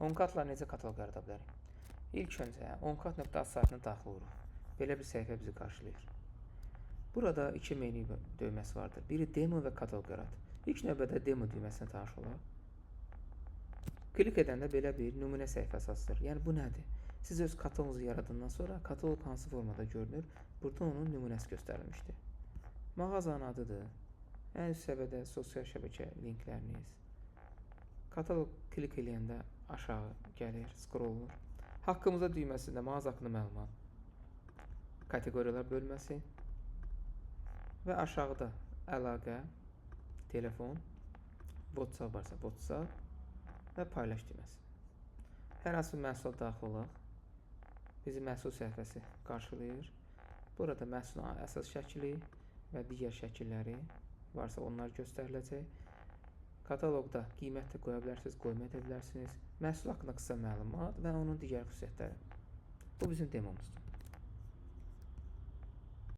OnCard-la necə kataloq yarada bilərik? İlk öncə OnCard.az saytına daxil oluruq. Belə bir səhifə bizi qarşılayır. Burada iki menu düyməsi vardır. Biri demo və kataloq yarat. İlk növbədə demo düyməsinə tanış olaq. Klik edəndə belə bir nümunə səhifəsi açılır. Yəni bu nədir? Siz öz kataloğunuzu yaradandan sonra kataloq hansı formada görünür? Burada onun nümunəsi göstərilmişdir. Mağazanın adıdır. Ən üst səviyyədə sosial şəbəkə linkləriniz. Kataloq klik eləyəndə aşağı gəlir, scroll olunur. Haqqımızda düyməsində mağaza haqqında məlumat, kateqoriyalar bölməsi və aşağıda əlaqə, telefon, WhatsApp varsa WhatsApp və paylaş düyməsi. Hər hansı bir məhsula daxil olaq. Bizi məhsul səhifəsi qarşılayır. Burada məhsulun əsas şəkli və digər şəkilləri varsa onlar göstəriləcək. Kataloqda qiymət də qoya bilərsiniz, qoymaya da bilərsiniz. Məhsul haqqında qısa məlumat və onun digər xüsusiyyətləri. Bu bizim demomuzdur.